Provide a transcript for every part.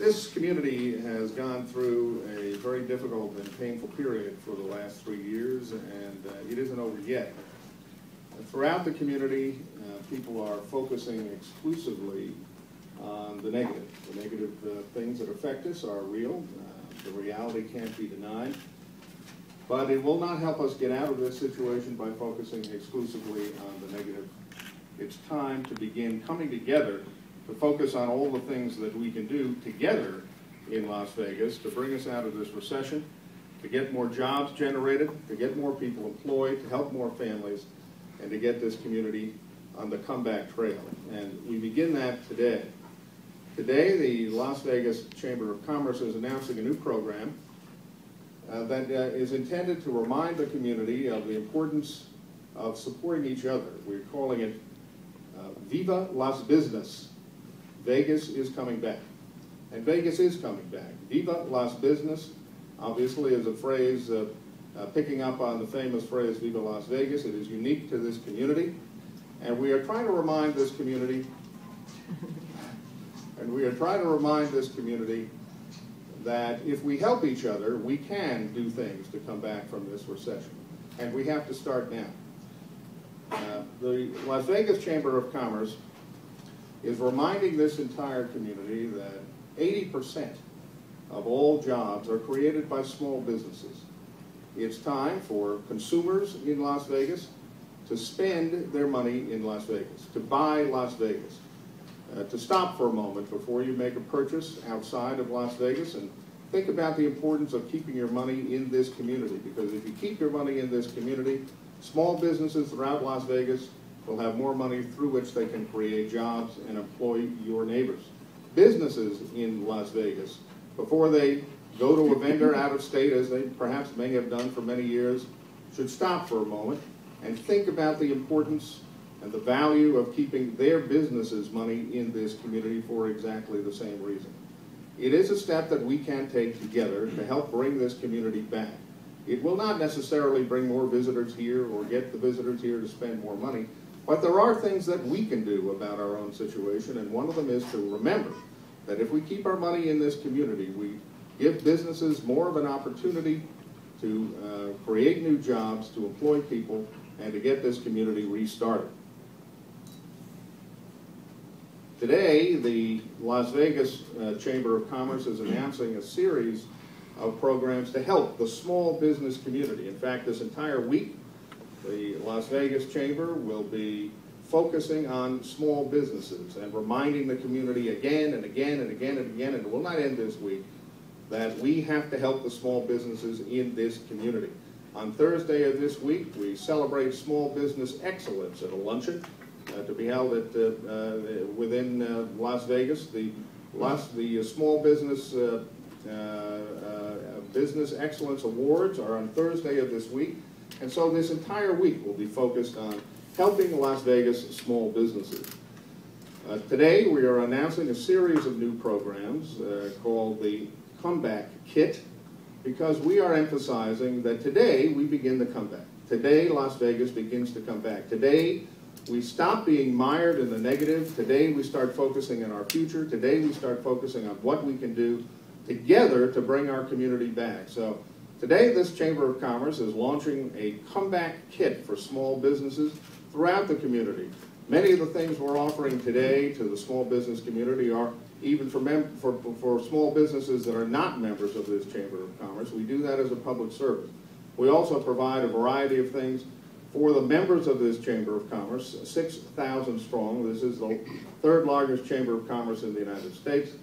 This community has gone through a very difficult and painful period for the last 3 years, and it isn't over yet. Throughout the community, people are focusing exclusively on the negative. The negative things that affect us are real. The reality can't be denied. But it will not help us get out of this situation by focusing exclusively on the negative. It's time to begin coming together to focus on all the things that we can do together in Las Vegas to bring us out of this recession, to get more jobs generated, to get more people employed, to help more families, and to get this community on the comeback trail. And we begin that today. Today, the Las Vegas Chamber of Commerce is announcing a new program that is intended to remind the community of the importance of supporting each other. We're calling it VIVA LAS BUSINESS. Vegas is coming back. And Vegas is coming back. Viva Las Business, obviously, is a phrase picking up on the famous phrase, Viva Las Vegas. It is unique to this community. And we are trying to remind this community, that if we help each other, we can do things to come back from this recession. And we have to start now. The Las Vegas Chamber of Commerce is reminding this entire community that 80% of all jobs are created by small businesses. It's time for consumers in Las Vegas to spend their money in Las Vegas, to buy Las Vegas, to stop for a moment before you make a purchase outside of Las Vegas and think about the importance of keeping your money in this community, because if you keep your money in this community, small businesses throughout Las Vegas will have more money through which they can create jobs and employ your neighbors. Businesses in Las Vegas, before they go to a vendor out of state, as they perhaps may have done for many years, should stop for a moment and think about the importance and the value of keeping their businesses' money in this community for exactly the same reason. It is a step that we can take together to help bring this community back. It will not necessarily bring more visitors here or get the visitors here to spend more money, but there are things that we can do about our own situation, and one of them is to remember that if we keep our money in this community, we give businesses more of an opportunity to create new jobs, to employ people, and to get this community restarted. Today, the Las Vegas Chamber of Commerce is announcing a series of programs to help the small business community. In fact, this entire week, the Las Vegas Chamber will be focusing on small businesses and reminding the community again and again and again and again, and it will not end this week, that we have to help the small businesses in this community. On Thursday of this week, we celebrate small business excellence at a luncheon to be held at within Las Vegas. The Small Business Business Excellence Awards are on Thursday of this week, and so this entire week will be focused on helping Las Vegas small businesses. Today we are announcing a series of new programs called the Comeback Kit, because we are emphasizing that today we begin the comeback. Today Las Vegas begins to come back. Today we stop being mired in the negative. Today we start focusing on our future. Today we start focusing on what we can do together to bring our community back. So today this Chamber of Commerce is launching a comeback kit for small businesses throughout the community. Many of the things we're offering today to the small business community are even for small businesses that are not members of this Chamber of Commerce. We do that as a public service. We also provide a variety of things for the members of this Chamber of Commerce, 6,000 strong. This is the third largest Chamber of Commerce in the United States.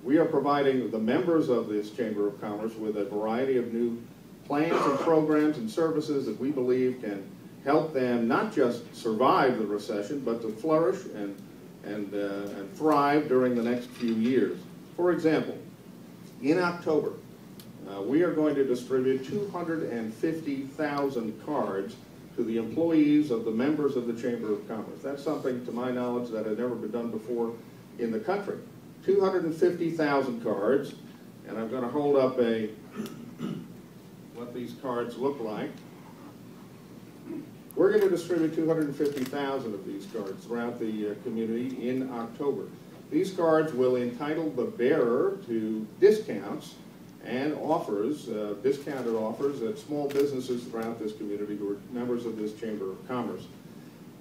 We are providing the members of this Chamber of Commerce with a variety of new plans and programs and services that we believe can help them not just survive the recession, but to flourish and thrive during the next few years. For example, in October, we are going to distribute 250,000 cards to the employees of the members of the Chamber of Commerce. That's something, to my knowledge, that has never been done before in the country. 250,000 cards, and I'm going to hold up what these cards look like. We're going to distribute 250,000 of these cards throughout the community in October. These cards will entitle the bearer to discounts and offers, discounted offers at small businesses throughout this community who are members of this Chamber of Commerce.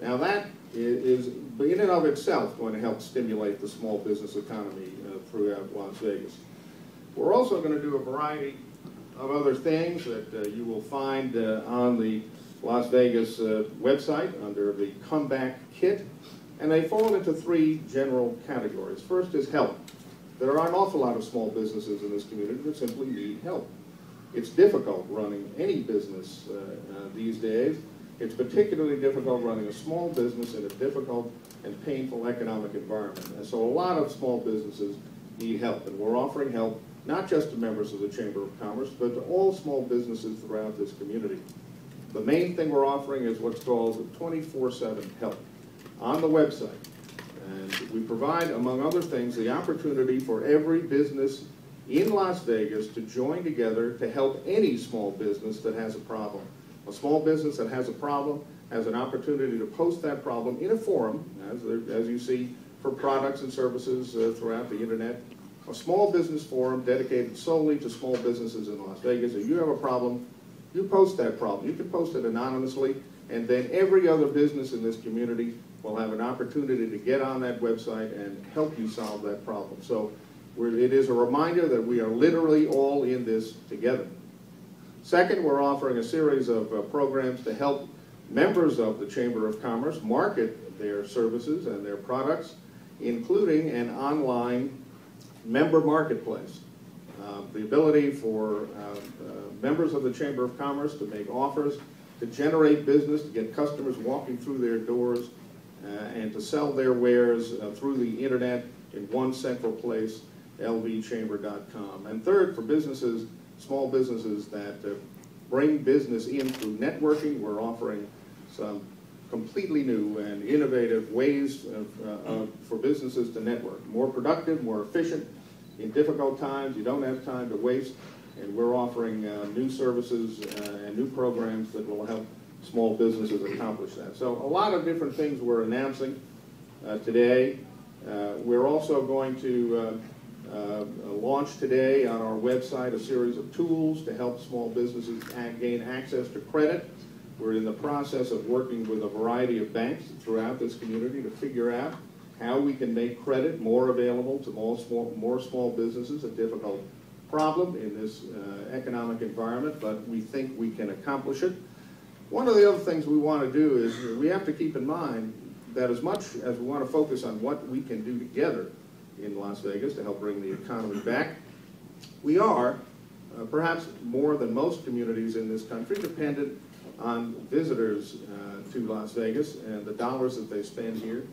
Now that is in and of itself going to help stimulate the small business economy throughout Las Vegas. We're also going to do a variety of other things that you will find on the Las Vegas website under the Comeback Kit, and they fall into three general categories. First is help. There are an awful lot of small businesses in this community that simply need help. It's difficult running any business these days. It's particularly difficult running a small business in a difficult and painful economic environment. And so a lot of small businesses need help, and we're offering help not just to members of the Chamber of Commerce, but to all small businesses throughout this community. The main thing we're offering is what's called 24/7 help on the website. And we provide, among other things, the opportunity for every business in Las Vegas to join together to help any small business that has a problem. A small business that has a problem has an opportunity to post that problem in a forum, as you see, for products and services throughout the internet. A small business forum dedicated solely to small businesses in Las Vegas. If you have a problem, you post that problem. You can post it anonymously, and then every other business in this community will have an opportunity to get on that website and help you solve that problem. So it is a reminder that we are literally all in this together. Second, we're offering a series of programs to help members of the Chamber of Commerce market their services and their products, including an online member marketplace. The ability for members of the Chamber of Commerce to make offers, to generate business, to get customers walking through their doors, and to sell their wares through the internet in one central place, lvchamber.com. And third, for businesses, small businesses that bring business in through networking, we're offering some completely new and innovative ways for businesses to network. More productive, more efficient. In difficult times, you don't have time to waste, and we're offering new services and new programs that will help small businesses accomplish that. So a lot of different things we're announcing today. We're also going to launch today on our website a series of tools to help small businesses gain access to credit. We're in the process of working with a variety of banks throughout this community to figure out how we can make credit more available to more small businesses, a difficult problem in this economic environment, but we think we can accomplish it. One of the other things we want to do is we have to keep in mind that as much as we want to focus on what we can do together in Las Vegas to help bring the economy back, we are, perhaps more than most communities in this country, dependent on visitors to Las Vegas and the dollars that they spend here.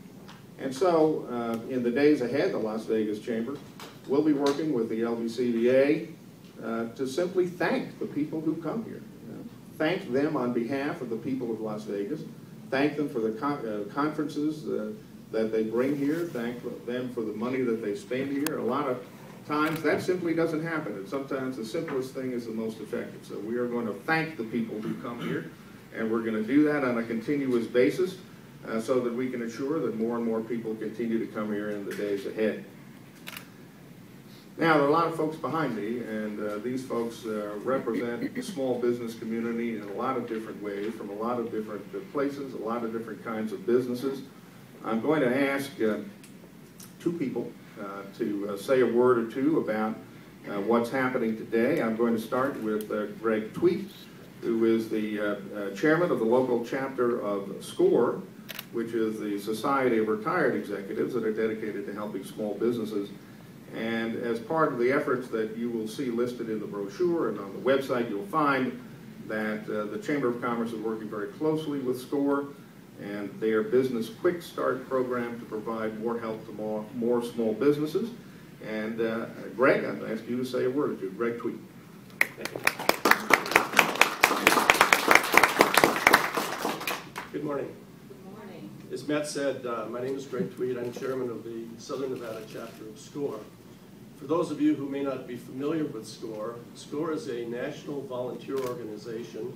And so, in the days ahead, the Las Vegas Chamber will be working with the LVCVA to simply thank the people who come here. Thank them on behalf of the people of Las Vegas. Thank them for the conferences that they bring here. Thank them for the money that they spend here. A lot of times that simply doesn't happen, and sometimes the simplest thing is the most effective. So we are going to thank the people who come here, and we're going to do that on a continuous basis so that we can ensure that more and more people continue to come here in the days ahead. Now, there are a lot of folks behind me, and these folks represent the small business community in a lot of different ways, from a lot of different places, a lot of different kinds of businesses. I'm going to ask two people to say a word or two about what's happening today. I'm going to start with Greg Tweet, who is the chairman of the local chapter of SCORE, which is the Society of Retired Executives that are dedicated to helping small businesses. And as part of the efforts that you will see listed in the brochure and on the website, you'll find that the Chamber of Commerce is working very closely with SCORE and their Business Quick Start program to provide more help to more small businesses. And Greg, I'm going to ask you to say a word or two. Greg Tweet. Good morning. Good morning. As Matt said, my name is Greg Tweed. I'm chairman of the Southern Nevada chapter of SCORE. For those of you who may not be familiar with SCORE, SCORE is a national volunteer organization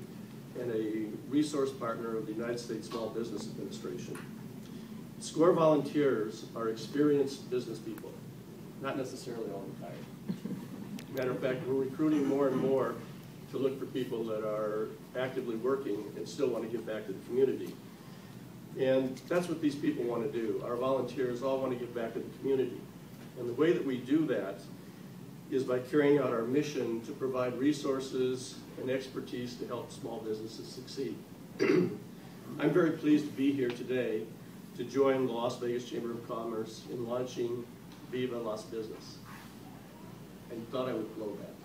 and a resource partner of the United States Small Business Administration. SCORE volunteers are experienced business people, not necessarily all retired. Matter of fact, we're recruiting more and more to look for people that are actively working and still want to give back to the community. And that's what these people want to do. Our volunteers all want to give back to the community. And the way that we do that is by carrying out our mission to provide resources and expertise to help small businesses succeed. I'm very pleased to be here today to join the Las Vegas Chamber of Commerce in launching VIVA LAS Business. I thought I would blow that.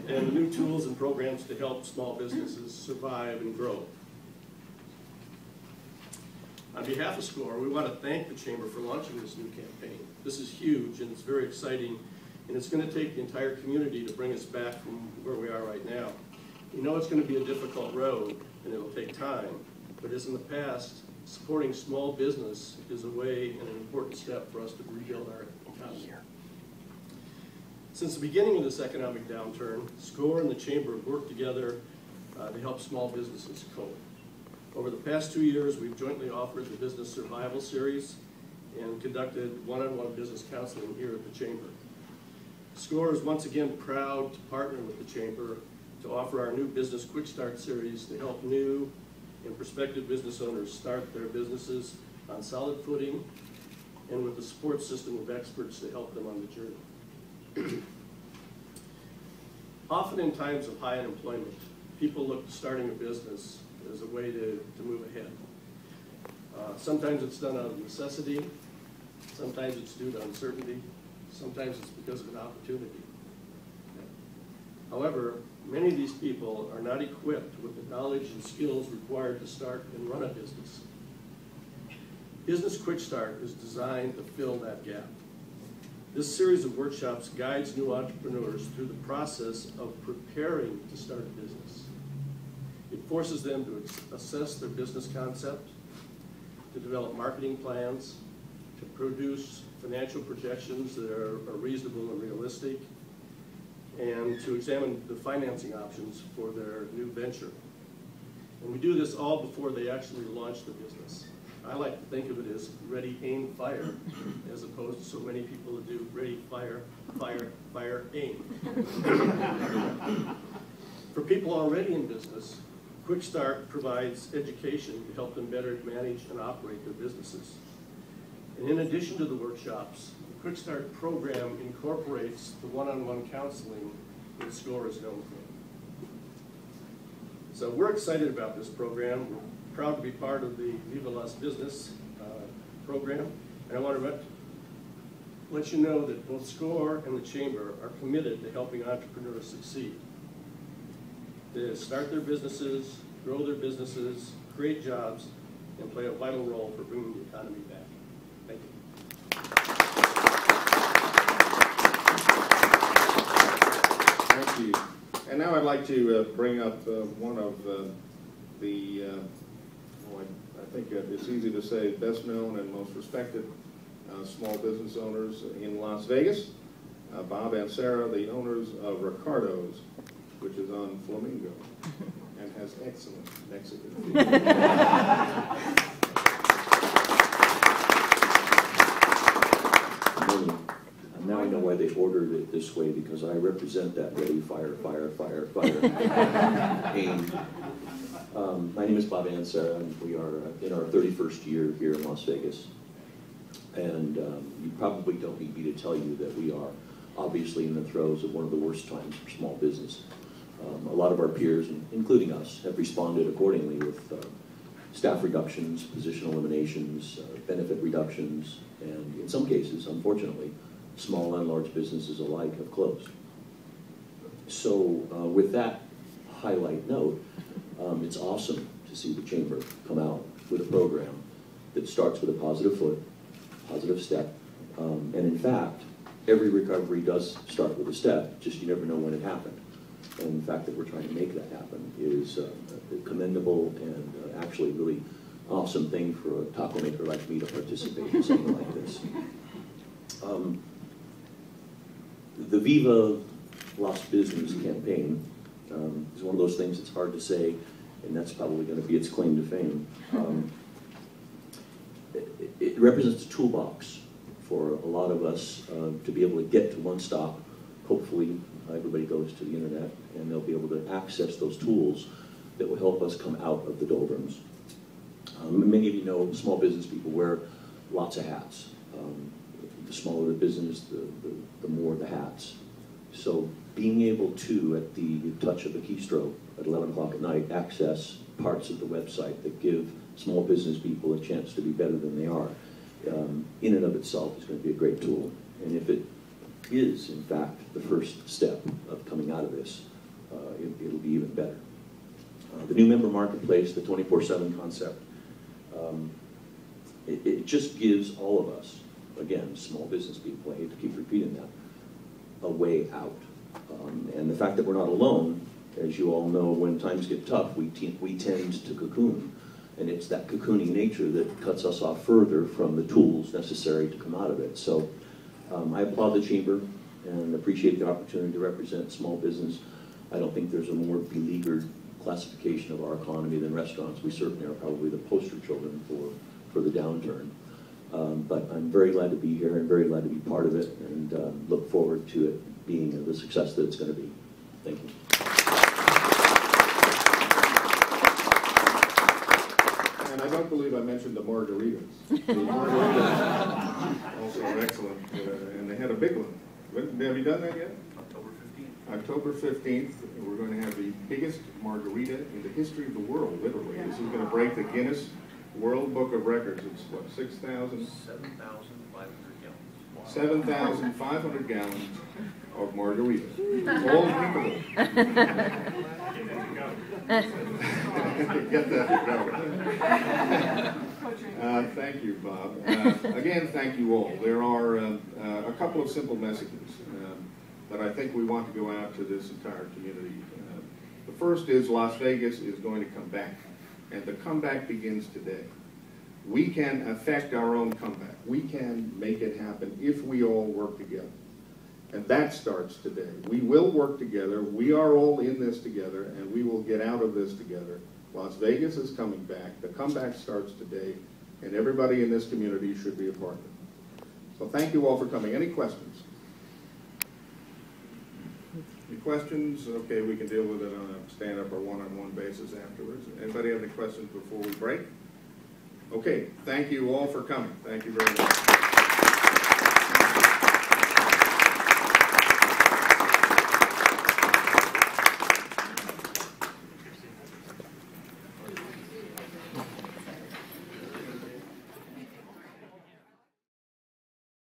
And new tools and programs to help small businesses survive and grow. On behalf of SCORE, we want to thank the Chamber for launching this new campaign. This is huge and it's very exciting, and it's going to take the entire community to bring us back from where we are right now. We know it's going to be a difficult road and it'll take time, but as in the past, supporting small business is a way and an important step for us to rebuild our economy. Since the beginning of this economic downturn, SCORE and the Chamber have worked together to help small businesses cope. Over the past 2 years, we've jointly offered the Business Survival Series and conducted one-on-one business counseling here at the Chamber. SCORE is once again proud to partner with the Chamber to offer our new Business Quick Start Series to help new and prospective business owners start their businesses on solid footing and with a support system of experts to help them on the journey. Often in times of high unemployment, people look to starting a business as a way to move ahead. Sometimes it's done out of necessity, sometimes it's due to uncertainty, sometimes it's because of an opportunity. However, many of these people are not equipped with the knowledge and skills required to start and run a business. Business Quick Start is designed to fill that gap. This series of workshops guides new entrepreneurs through the process of preparing to start a business. It forces them to assess their business concept, to develop marketing plans, to produce financial projections that are reasonable and realistic, and to examine the financing options for their new venture. And we do this all before they actually launch the business. I like to think of it as ready, aim, fire, as opposed to so many people that do ready, fire, fire, fire, aim. For people already in business, Quick Start provides education to help them better manage and operate their businesses. And in addition to the workshops, the Quick Start program incorporates the one-on-one counseling that SCORE is known for. So we're excited about this program. We're proud to be part of the VIVA LAS Business program. And I want to let you know that both SCORE and the Chamber are committed to helping entrepreneurs succeed. To start their businesses, grow their businesses, create jobs, and play a vital role for bringing the economy back. Thank you. Thank you. And now I'd like to bring up one of I think it's easy to say, best known and most respected small business owners in Las Vegas, Bob and Sarah, the owners of Ricardo's, which is on Flamingo and has excellent Mexican food. Now I know why they ordered it this way, because I represent that ready, fire, fire, fire, fire aim. My name is Bob and Sarah, and we are in our 31st year here in Las Vegas. And you probably don't need me to tell you that we are obviously in the throes of one of the worst times for small business. A lot of our peers, including us, have responded accordingly with staff reductions, position eliminations, benefit reductions, and in some cases, unfortunately, small and large businesses alike have closed. So with that highlight note, it's awesome to see the Chamber come out with a program that starts with a positive foot, positive step, and in fact, every recovery does start with a step, just you never know when it happened. And the fact that we're trying to make that happen is a commendable and actually really awesome thing for a taco maker like me to participate in something like this. The VIVA LAS Business campaign is one of those things that's hard to say, and that's probably going to be its claim to fame. it represents a toolbox for a lot of us to be able to get to one stop. Hopefully, everybody goes to the internet and they'll be able to access those tools that will help us come out of the doldrums. Many of you know small business people wear lots of hats. The smaller the business, the more the hats. So being able to, at the touch of a keystroke at 11 o'clock at night, access parts of the website that give small business people a chance to be better than they are, in and of itself is going to be a great tool. And if it is, in fact, the first step of coming out of this, it'll be even better. The new member marketplace, the 24/7 concept, it just gives all of us, again, small business people, I hate to keep repeating that, a way out. And the fact that we're not alone, as you all know, when times get tough, we tend to cocoon. And it's that cocooning nature that cuts us off further from the tools necessary to come out of it. So I applaud the Chamber and appreciate the opportunity to represent small business. I don't think there's a more beleaguered classification of our economy than restaurants. We certainly are probably the poster children for the downturn. But I'm very glad to be here and very glad to be part of it, and look forward to it being the success that it's going to be. Thank you. And I don't believe I mentioned the margaritas. The margaritas also are excellent, and they had a big one. Have you done that yet? October 15th. October 15th, we're going to have the biggest margarita in the history of the world, literally. This is going to break the Guinness World Book of Records. It's what, 6,000? 7,500 gallons. 7,500 gallons of margaritas. All drinkable. Get that going. Thank you, Bob. Again, thank you all. There are a couple of simple messages that I think we want to go out to this entire community. The first is Las Vegas is going to come back, and the comeback begins today. We can affect our own comeback. We can make it happen if we all work together. And that starts today. We will work together. We are all in this together, and we will get out of this together. Las Vegas is coming back. The comeback starts today, and everybody in this community should be a part of it. So thank you all for coming. Any questions? Any questions? Okay, we can deal with it on a stand-up or one-on-one basis afterwards. Anybody have any questions before we break? Okay, thank you all for coming. Thank you very much.